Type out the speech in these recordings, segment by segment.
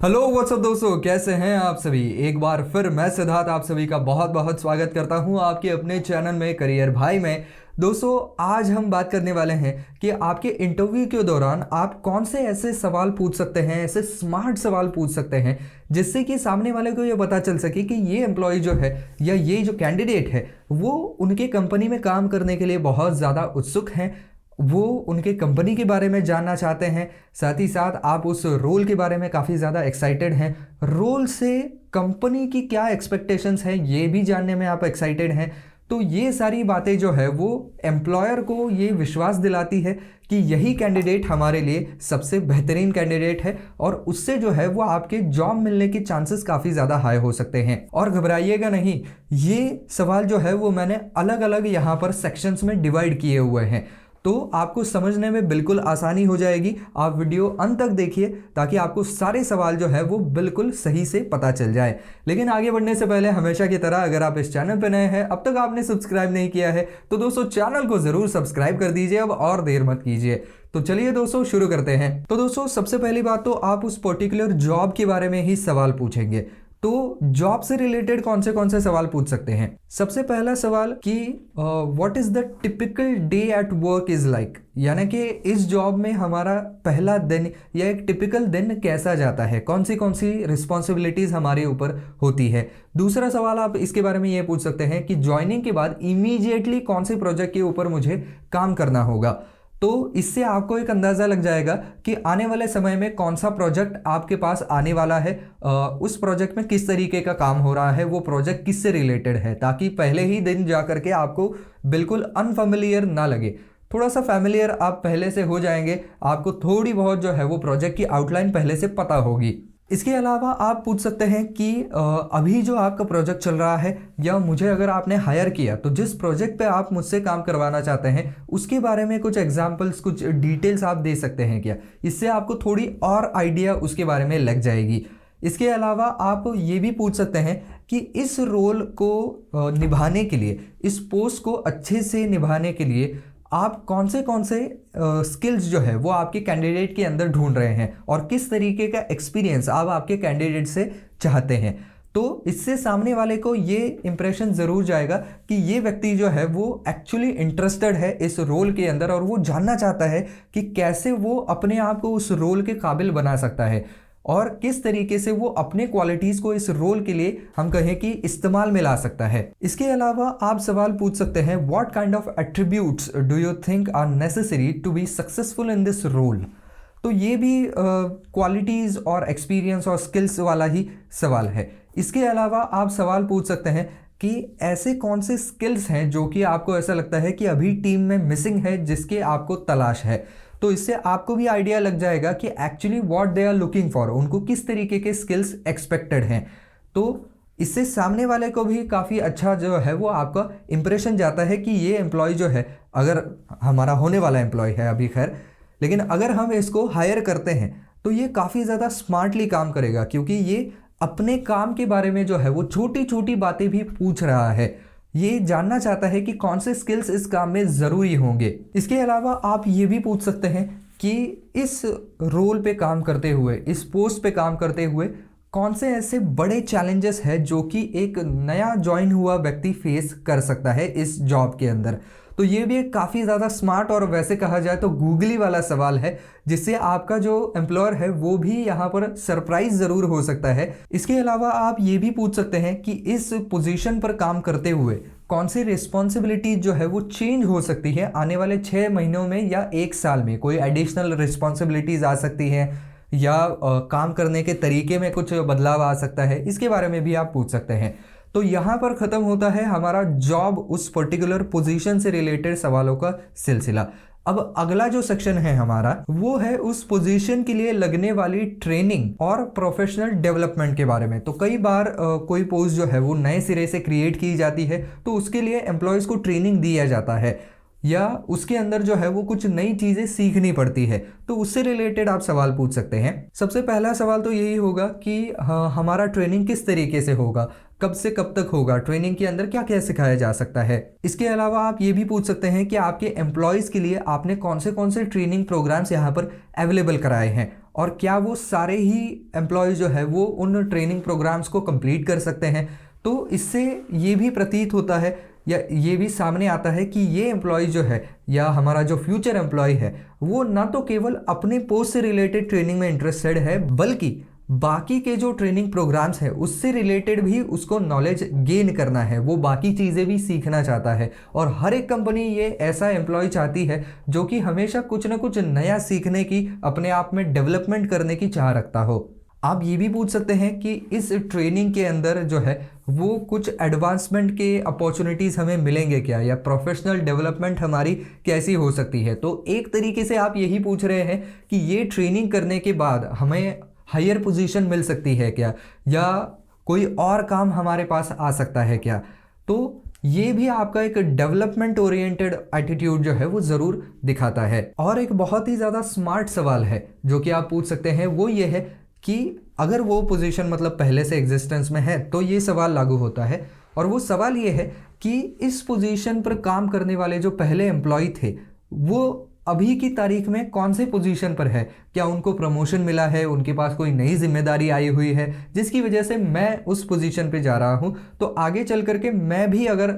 Hello what's up दोस्तों, कैसे हैं आप सभी। एक बार फिर मैं सिद्धार्थ आप सभी का बहुत बहुत स्वागत करता हूं आपके अपने चैनल में करियर भाई में। दोस्तों, आज हम बात करने वाले हैं कि आपके इंटरव्यू के दौरान आप कौन से ऐसे सवाल पूछ सकते हैं, ऐसे स्मार्ट सवाल पूछ सकते हैं जिससे कि सामने वाले को ये पता चल सके कि ये एम्प्लॉय जो है या ये जो कैंडिडेट है वो उनके कंपनी में काम करने के लिए बहुत ज़्यादा उत्सुक हैं, वो उनके कंपनी के बारे में जानना चाहते हैं, साथ ही साथ आप उस रोल के बारे में काफ़ी ज़्यादा एक्साइटेड हैं, रोल से कंपनी की क्या एक्सपेक्टेशंस हैं ये भी जानने में आप एक्साइटेड हैं। तो ये सारी बातें जो है वो एम्प्लॉयर को ये विश्वास दिलाती है कि यही कैंडिडेट हमारे लिए सबसे बेहतरीन कैंडिडेट है और उससे जो है वो आपके जॉब मिलने के चांसेस काफ़ी ज़्यादा हाई हो सकते हैं। और घबराइएगा नहीं, ये सवाल जो है वो मैंने अलग अलग यहाँ पर सेक्शंस में डिवाइड किए हुए हैं, तो आपको समझने में बिल्कुल आसानी हो जाएगी। आप वीडियो अंत तक देखिए ताकि आपको सारे सवाल जो है वो बिल्कुल सही से पता चल जाए। लेकिन आगे बढ़ने से पहले हमेशा की तरह अगर आप इस चैनल पर नए हैं, अब तक आपने सब्सक्राइब नहीं किया है तो दोस्तों चैनल को जरूर सब्सक्राइब कर दीजिए, अब और देर मत कीजिए। तो चलिए दोस्तों शुरू करते हैं। तो दोस्तों सबसे पहली बात तो आप उस पर्टिकुलर जॉब के बारे में ही सवाल पूछेंगे। तो जॉब से रिलेटेड कौन से सवाल पूछ सकते हैं। सबसे पहला सवाल कि what is the typical day at work is like, यानी कि इस जॉब में हमारा पहला दिन या एक टिपिकल दिन कैसा जाता है, कौन सी रिस्पॉन्सिबिलिटीज हमारे ऊपर होती है। दूसरा सवाल आप इसके बारे में ये पूछ सकते हैं कि ज्वाइनिंग के बाद इमीडिएटली कौन से प्रोजेक्ट के ऊपर मुझे काम करना होगा। तो इससे आपको एक अंदाज़ा लग जाएगा कि आने वाले समय में कौन सा प्रोजेक्ट आपके पास आने वाला है, उस प्रोजेक्ट में किस तरीके का काम हो रहा है, वो प्रोजेक्ट किससे रिलेटेड है, ताकि पहले ही दिन जा करके आपको बिल्कुल अनफेमिलियर ना लगे। थोड़ा सा फैमिलियर आप पहले से हो जाएंगे, आपको थोड़ी बहुत जो है वो प्रोजेक्ट की आउटलाइन पहले से पता होगी। इसके अलावा आप पूछ सकते हैं कि अभी जो आपका प्रोजेक्ट चल रहा है या मुझे अगर आपने हायर किया तो जिस प्रोजेक्ट पे आप मुझसे काम करवाना चाहते हैं उसके बारे में कुछ एग्जांपल्स, कुछ डिटेल्स आप दे सकते हैं क्या। इससे आपको थोड़ी और आइडिया उसके बारे में लग जाएगी। इसके अलावा आप ये भी पूछ सकते हैं कि इस रोल को निभाने के लिए, इस पोस्ट को अच्छे से निभाने के लिए आप कौन से स्किल्स जो है वो आपके कैंडिडेट के अंदर ढूंढ रहे हैं और किस तरीके का एक्सपीरियंस आप आपके कैंडिडेट से चाहते हैं। तो इससे सामने वाले को ये इंप्रेशन ज़रूर जाएगा कि ये व्यक्ति जो है वो एक्चुअली इंटरेस्टेड है इस रोल के अंदर और वो जानना चाहता है कि कैसे वो अपने आप को उस रोल के काबिल बना सकता है और किस तरीके से वो अपने क्वालिटीज़ को इस रोल के लिए हम कहें कि इस्तेमाल में ला सकता है। इसके अलावा आप सवाल पूछ सकते हैं what kind of attributes do you think are necessary to be successful in this role. तो ये भी क्वालिटीज़ और एक्सपीरियंस और स्किल्स वाला ही सवाल है। इसके अलावा आप सवाल पूछ सकते हैं कि ऐसे कौन से स्किल्स हैं जो कि आपको ऐसा लगता है कि अभी टीम में मिसिंग है, जिसके आपको तलाश है। तो इससे आपको भी आइडिया लग जाएगा कि actually what they are looking for, उनको किस तरीके के स्किल्स एक्सपेक्टेड हैं। तो इससे सामने वाले को भी काफ़ी अच्छा जो है वो आपका इंप्रेशन जाता है कि ये एम्प्लॉय जो है, अगर हमारा होने वाला एम्प्लॉय है अभी खैर, लेकिन अगर हम इसको हायर करते हैं तो ये काफ़ी ज़्यादा स्मार्टली काम करेगा, क्योंकि ये अपने काम के बारे में जो है वो छोटी छोटी बातें भी पूछ रहा है, ये जानना चाहता है कि कौन से स्किल्स इस काम में ज़रूरी होंगे। इसके अलावा आप ये भी पूछ सकते हैं कि इस रोल पे काम करते हुए, इस पोस्ट पे काम करते हुए कौन से ऐसे बड़े चैलेंजेस हैं जो कि एक नया ज्वाइन हुआ व्यक्ति फेस कर सकता है इस जॉब के अंदर। तो ये भी एक काफ़ी ज़्यादा स्मार्ट और वैसे कहा जाए तो गूगली वाला सवाल है, जिससे आपका जो एम्प्लॉयर है वो भी यहाँ पर सरप्राइज ज़रूर हो सकता है। इसके अलावा आप ये भी पूछ सकते हैं कि इस पोजीशन पर काम करते हुए कौन सी रिस्पॉन्सिबिलिटी जो है वो चेंज हो सकती है आने वाले 6 महीनों में या 1 साल में, कोई एडिशनल रिस्पॉन्सिबिलिटीज़ आ सकती हैं या काम करने के तरीके में कुछ बदलाव आ सकता है, इसके बारे में भी आप पूछ सकते हैं। तो यहाँ पर ख़त्म होता है हमारा जॉब उस पर्टिकुलर पोजीशन से रिलेटेड सवालों का सिलसिला। अब अगला जो सेक्शन है हमारा वो है उस पोजीशन के लिए लगने वाली ट्रेनिंग और प्रोफेशनल डेवलपमेंट के बारे में। तो कई बार कोई पोस्ट जो है वो नए सिरे से क्रिएट की जाती है तो उसके लिए एम्प्लॉयज़ को ट्रेनिंग दिया जाता है या उसके अंदर जो है वो कुछ नई चीज़ें सीखनी पड़ती है, तो उससे रिलेटेड आप सवाल पूछ सकते हैं। सबसे पहला सवाल तो यही होगा कि हमारा ट्रेनिंग किस तरीके से होगा, कब से कब तक होगा, ट्रेनिंग के अंदर क्या क्या सिखाया जा सकता है। इसके अलावा आप ये भी पूछ सकते हैं कि आपके एम्प्लॉयज़ के लिए आपने कौन से ट्रेनिंग प्रोग्राम्स यहाँ पर अवेलेबल कराए हैं और क्या वो सारे ही एम्प्लॉय जो है वो उन ट्रेनिंग प्रोग्राम्स को कंप्लीट कर सकते हैं। तो इससे ये भी प्रतीत होता है या ये भी सामने आता है कि ये एम्प्लॉय जो है या हमारा जो फ्यूचर एम्प्लॉय है वो ना तो केवल अपने पोस्ट से रिलेटेड ट्रेनिंग में इंटरेस्टेड है, बल्कि बाकी के जो ट्रेनिंग प्रोग्राम्स हैं उससे रिलेटेड भी उसको नॉलेज गेन करना है, वो बाकी चीज़ें भी सीखना चाहता है। और हर एक कंपनी ये ऐसा एम्प्लॉय चाहती है जो कि हमेशा कुछ ना कुछ नया सीखने की, अपने आप में डेवलपमेंट करने की चाह रखता हो। आप ये भी पूछ सकते हैं कि इस ट्रेनिंग के अंदर जो है वो कुछ एडवांसमेंट के अपॉर्चुनिटीज़ हमें मिलेंगे क्या, या प्रोफेशनल डेवलपमेंट हमारी कैसी हो सकती है। तो एक तरीके से आप यही पूछ रहे हैं कि ये ट्रेनिंग करने के बाद हमें हायर पोजीशन मिल सकती है क्या, या कोई और काम हमारे पास आ सकता है क्या। तो ये भी आपका एक डेवलपमेंट ओरिएंटेड एटीट्यूड जो है वो ज़रूर दिखाता है। और एक बहुत ही ज़्यादा स्मार्ट सवाल है जो कि आप पूछ सकते हैं, वो ये है कि अगर वो पोजीशन मतलब पहले से एग्जिस्टेंस में है तो ये सवाल लागू होता है। और वो सवाल ये है कि इस पोजीशन पर काम करने वाले जो पहले एम्प्लॉय थे वो अभी की तारीख में कौन से पोजीशन पर है, क्या उनको प्रमोशन मिला है, उनके पास कोई नई जिम्मेदारी आई हुई है जिसकी वजह से मैं उस पोजीशन पे जा रहा हूँ। तो आगे चल करके मैं भी अगर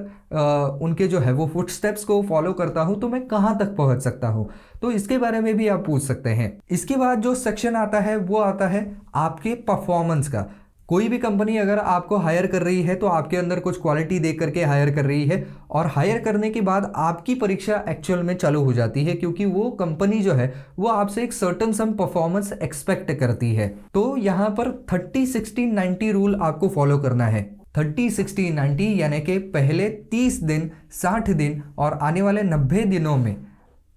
उनके जो है वो फुटस्टेप्स को फॉलो करता हूँ तो मैं कहाँ तक पहुँच सकता हूँ। तो इसके बारे में भी आप पूछ सकते हैं। इसके बाद जो सेक्शन आता है वो आता है आपके परफॉर्मेंस का। कोई भी कंपनी अगर आपको हायर कर रही है तो आपके अंदर कुछ क्वालिटी देख करके हायर कर रही है, और हायर करने के बाद आपकी परीक्षा एक्चुअल में चालू हो जाती है, क्योंकि वो कंपनी जो है वो आपसे एक सर्टेन सम परफॉर्मेंस एक्सपेक्ट करती है। तो यहाँ पर 30-60-90 रूल आपको फॉलो करना है। 30-60-90 यानी कि पहले 30 दिन, 60 दिन और आने वाले 90 दिनों में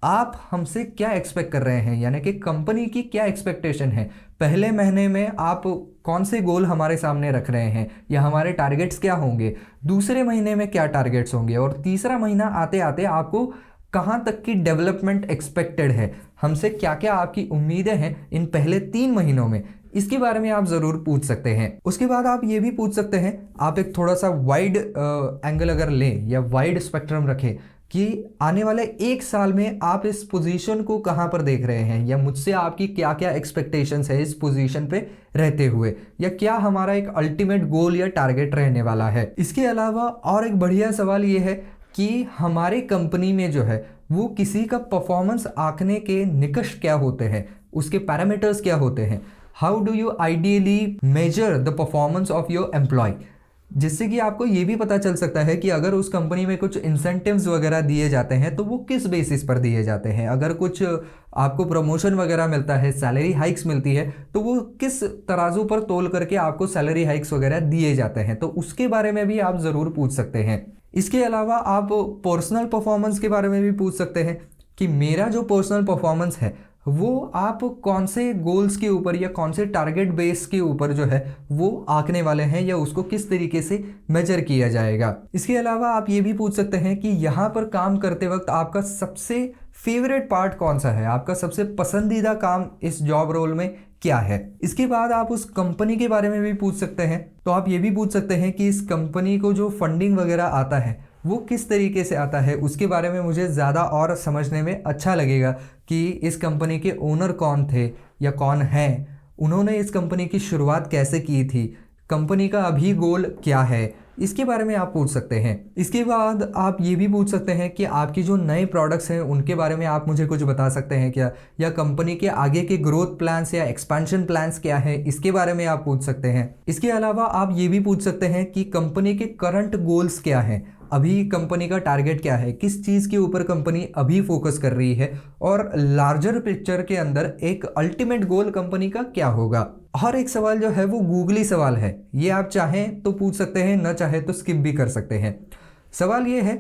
आप हमसे क्या एक्सपेक्ट कर रहे हैं, यानी कि कंपनी की क्या एक्सपेक्टेशन है। पहले महीने में आप कौन से गोल हमारे सामने रख रहे हैं, या हमारे टारगेट्स क्या होंगे, दूसरे महीने में क्या टारगेट्स होंगे, और तीसरा महीना आते आते आपको कहाँ तक की डेवलपमेंट एक्सपेक्टेड है, हमसे क्या क्या आपकी उम्मीदें हैं इन पहले 3 महीनों में। इसके बारे में आप ज़रूर पूछ सकते हैं। उसके बाद आप ये भी पूछ सकते हैं, आप एक थोड़ा सा वाइड एंगल अगर लें या वाइड स्पेक्ट्रम रखें कि आने वाले 1 साल में आप इस पोजीशन को कहाँ पर देख रहे हैं, या मुझसे आपकी क्या क्या एक्सपेक्टेशंस है इस पोजीशन पे रहते हुए, या क्या हमारा एक अल्टीमेट गोल या टारगेट रहने वाला है। इसके अलावा और एक बढ़िया सवाल ये है कि हमारे कंपनी में जो है वो किसी का परफॉर्मेंस आंकने के निकष क्या होते हैं, उसके पैरामीटर्स क्या होते हैं। How do you ideally measure the performance of your employee, जिससे कि आपको ये भी पता चल सकता है कि अगर उस कंपनी में कुछ इंसेंटिव्स वगैरह दिए जाते हैं तो वो किस बेसिस पर दिए जाते हैं। अगर कुछ आपको प्रमोशन वगैरह मिलता है, सैलरी हाइक्स मिलती है, तो वो किस तराजू पर तोल करके आपको सैलरी हाइक्स वगैरह दिए जाते हैं, तो उसके बारे में भी आप ज़रूर पूछ सकते हैं। इसके अलावा आप पर्सनल परफॉर्मेंस के बारे में भी पूछ सकते हैं कि मेरा जो पर्सनल परफॉर्मेंस है वो आप कौन से गोल्स के ऊपर या कौन से टारगेट बेस के ऊपर जो है वो आंकने वाले हैं, या उसको किस तरीके से मेजर किया जाएगा। इसके अलावा आप ये भी पूछ सकते हैं कि यहाँ पर काम करते वक्त आपका सबसे फेवरेट पार्ट कौन सा है, आपका सबसे पसंदीदा काम इस जॉब रोल में क्या है। इसके बाद आप उस कंपनी के बारे में भी पूछ सकते हैं। तो आप ये भी पूछ सकते हैं कि इस कंपनी को जो फंडिंग वगैरह आता है वो किस तरीके से आता है, उसके बारे में मुझे ज़्यादा और समझने में अच्छा लगेगा कि इस कंपनी के ओनर कौन थे या कौन हैं, उन्होंने इस कंपनी की शुरुआत कैसे की थी, कंपनी का अभी गोल क्या है, इसके बारे में आप पूछ सकते हैं। इसके बाद आप ये भी पूछ सकते हैं कि आपकी जो नए प्रोडक्ट्स हैं उनके बारे में आप मुझे कुछ बता सकते हैं क्या, या कंपनी के आगे के ग्रोथ प्लान्स या एक्सपेंशन प्लान्स क्या है, इसके बारे में आप पूछ सकते हैं। इसके अलावा आप ये भी पूछ सकते हैं कि कंपनी के करंट गोल्स क्या हैं, अभी कंपनी का टारगेट क्या है, किस चीज़ के ऊपर कंपनी अभी फोकस कर रही है, और लार्जर पिक्चर के अंदर एक अल्टीमेट गोल कंपनी का क्या होगा। हर एक सवाल जो है वो गूगली सवाल है, ये आप चाहें तो पूछ सकते हैं, न चाहे तो स्किप भी कर सकते हैं। सवाल ये है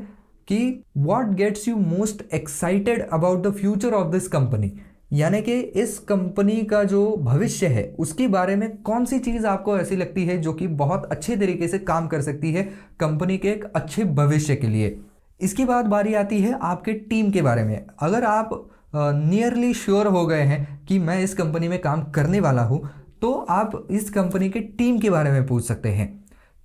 कि what gets you most excited about the future of this company, यानी कि इस कंपनी का जो भविष्य है उसके बारे में कौन सी चीज़ आपको ऐसी लगती है जो कि बहुत अच्छे तरीके से काम कर सकती है कंपनी के एक अच्छे भविष्य के लिए। इसके बाद बारी आती है आपके टीम के बारे में। अगर आप नियरली श्योर हो गए हैं कि मैं इस कंपनी में काम करने वाला हूँ, तो आप इस कंपनी के टीम के बारे में पूछ सकते हैं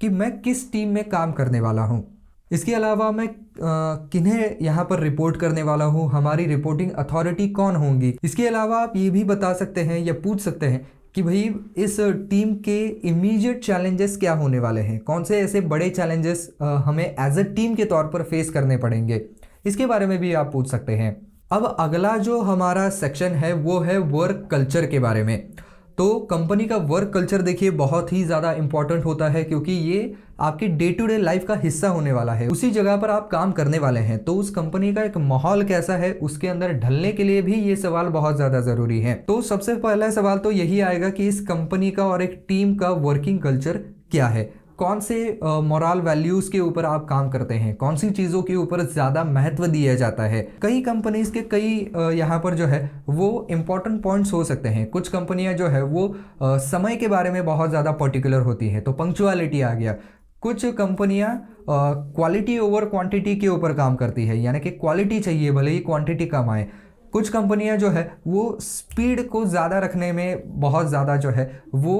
कि मैं किस टीम में काम करने वाला हूँ। इसके अलावा मैं किन्हें यहाँ पर रिपोर्ट करने वाला हूँ, हमारी रिपोर्टिंग अथॉरिटी कौन होंगी। इसके अलावा आप ये भी बता सकते हैं या पूछ सकते हैं कि भाई इस टीम के इमीडिएट चैलेंजेस क्या होने वाले हैं, कौन से ऐसे बड़े चैलेंजेस हमें एज अ टीम के तौर पर फेस करने पड़ेंगे, इसके बारे में भी आप पूछ सकते हैं। अब अगला जो हमारा सेक्शन है वो है वर्क कल्चर के बारे में। तो कंपनी का वर्क कल्चर देखिए बहुत ही ज़्यादा इंपॉर्टेंट होता है, क्योंकि ये आपकी डे टू डे लाइफ का हिस्सा होने वाला है। उसी जगह पर आप काम करने वाले हैं, तो उस कंपनी का एक माहौल कैसा है उसके अंदर ढलने के लिए भी ये सवाल बहुत ज़्यादा ज़रूरी है। तो सबसे पहला सवाल तो यही आएगा कि इस कंपनी का और एक टीम का वर्किंग कल्चर क्या है, कौन से मोरल वैल्यूज़ के ऊपर आप काम करते हैं, कौन सी चीज़ों के ऊपर ज़्यादा महत्व दिया जाता है। कई कंपनीज़ के कई यहाँ पर जो है वो इम्पॉर्टेंट पॉइंट्स हो सकते हैं। कुछ कंपनियाँ जो है वो समय के बारे में बहुत ज़्यादा पर्टिकुलर होती है, तो पंक्चुअलिटी आ गया। कुछ कंपनियां क्वालिटी ओवर क्वांटिटी के ऊपर काम करती है, यानी कि क्वालिटी चाहिए भले ही क्वांटिटी कम आए। कुछ कंपनियां जो है वो स्पीड को ज़्यादा रखने में बहुत ज़्यादा जो है वो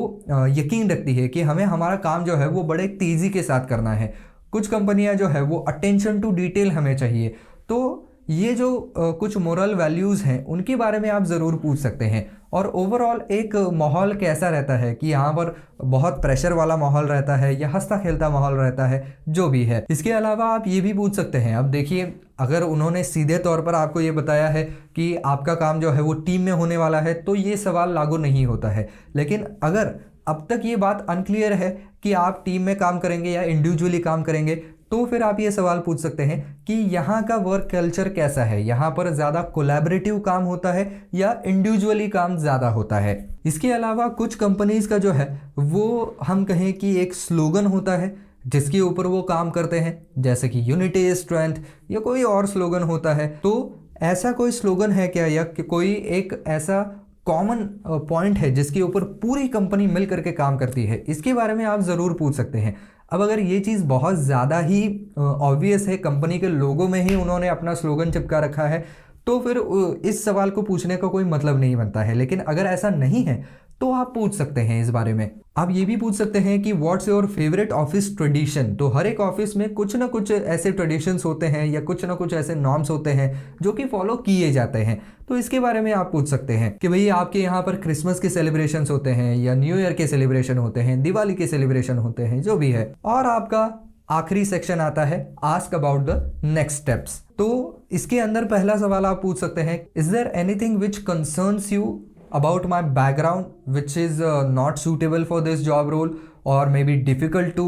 यकीन रखती है कि हमें हमारा काम जो है वो बड़े तेज़ी के साथ करना है। कुछ कंपनियां जो है वो अटेंशन टू डिटेल हमें चाहिए। तो ये जो कुछ मोरल वैल्यूज़ हैं उनके बारे में आप ज़रूर पूछ सकते हैं। और ओवरऑल एक माहौल कैसा रहता है, कि यहाँ पर बहुत प्रेशर वाला माहौल रहता है या हंसता खेलता माहौल रहता है, जो भी है। इसके अलावा आप ये भी पूछ सकते हैं। अब देखिए, अगर उन्होंने सीधे तौर पर आपको ये बताया है कि आपका काम जो है वो टीम में होने वाला है, तो ये सवाल लागू नहीं होता है। लेकिन अगर अब तक ये बात अनक्लियर है कि आप टीम में काम करेंगे या इंडिविजुअली काम करेंगे, तो फिर आप ये सवाल पूछ सकते हैं कि यहाँ का वर्क कल्चर कैसा है, यहाँ पर ज़्यादा कोलैबोरेटिव काम होता है या इंडिविजुअली काम ज़्यादा होता है। इसके अलावा कुछ कंपनीज़ का जो है वो हम कहें कि एक स्लोगन होता है जिसके ऊपर वो काम करते हैं, जैसे कि यूनिटी इज स्ट्रेंथ या कोई और स्लोगन होता है। तो ऐसा कोई स्लोगन है क्या, या कोई एक ऐसा कॉमन पॉइंट है जिसके ऊपर पूरी कंपनी मिल करके काम करती है, इसके बारे में आप ज़रूर पूछ सकते हैं। अब अगर ये चीज़ बहुत ज़्यादा ही ऑब्वियस है, कंपनी के लोगों में ही उन्होंने अपना स्लोगन चिपका रखा है, तो फिर इस सवाल को पूछने का कोई मतलब नहीं बनता है। लेकिन अगर ऐसा नहीं है तो आप पूछ सकते हैं इस बारे में। आप ये भी पूछ सकते हैं कि what's your favourite office tradition. तो हर एक ऑफिस में कुछ ना कुछ ऐसे ट्रेडिशंस होते हैं या कुछ ना कुछ ऐसे नॉर्म्स होते हैं जो कि फॉलो किए जाते हैं, तो इसके बारे में आप पूछ सकते हैं कि भाई आपके यहाँ पर क्रिसमस के सेलिब्रेशंस होते हैं या न्यू ईयर के सेलिब्रेशन होते हैं, दिवाली के सेलिब्रेशन होते हैं, जो भी है। और आपका आखिरी सेक्शन आता है ask about the next steps. तो इसके अंदर पहला सवाल आप पूछ सकते हैं, is there anything which concerns you about my background which is not suitable for this job role or maybe difficult to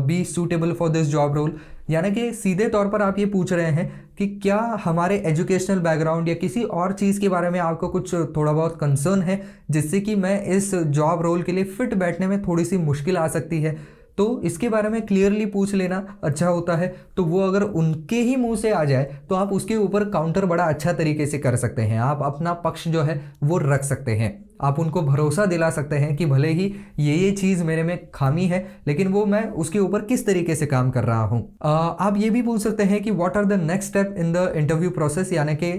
be suitable for this job role। यानी कि सीधे तौर पर आप ये पूछ रहे हैं कि क्या हमारे एजुकेशनल बैकग्राउंड या किसी और चीज़ के बारे में आपको कुछ थोड़ा बहुत कंसर्न है जिससे कि मैं इस जॉब रोल के लिए फिट बैठने में थोड़ी सी मुश्किल आ सकती है। तो इसके बारे में क्लियरली पूछ लेना अच्छा होता है। तो वो अगर उनके ही मुंह से आ जाए तो आप उसके ऊपर काउंटर बड़ा अच्छा तरीके से कर सकते हैं। आप अपना पक्ष जो है वो रख सकते हैं, आप उनको भरोसा दिला सकते हैं कि भले ही ये चीज़ मेरे में खामी है, लेकिन वो मैं उसके ऊपर किस तरीके से काम कर रहा हूँ। आप ये भी पूछ सकते हैं कि what are the next step in the interview process, यानी कि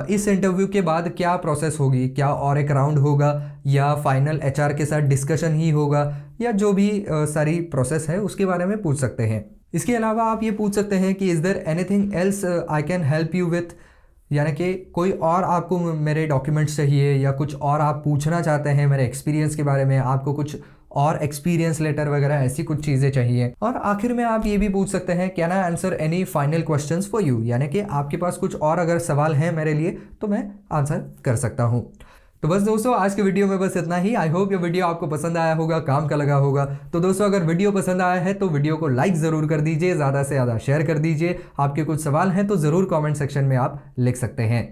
इस इंटरव्यू के बाद क्या प्रोसेस होगी, क्या और एक राउंड होगा या फाइनल एचआर के साथ डिस्कशन ही होगा, या जो भी सारी प्रोसेस है उसके बारे में पूछ सकते हैं। इसके अलावा आप ये पूछ सकते हैं कि is there anything else I can help you with, यानी कि कोई और आपको मेरे डॉक्यूमेंट्स चाहिए या कुछ और आप पूछना चाहते हैं मेरे एक्सपीरियंस के बारे में, आपको कुछ और एक्सपीरियंस लेटर वगैरह ऐसी कुछ चीज़ें चाहिए। और आखिर में आप ये भी पूछ सकते हैं can I answer any final questions for you, यानी कि आपके पास कुछ और अगर सवाल हैं मेरे लिए तो मैं आंसर कर सकता हूँ। तो बस दोस्तों, आज के वीडियो में बस इतना ही। आई होप ये वीडियो आपको पसंद आया होगा, काम का लगा होगा। तो दोस्तों, अगर वीडियो पसंद आया है तो वीडियो को लाइक ज़रूर कर दीजिए, ज़्यादा से ज़्यादा शेयर कर दीजिए। आपके कुछ सवाल हैं तो ज़रूर कमेंट सेक्शन में आप लिख सकते हैं।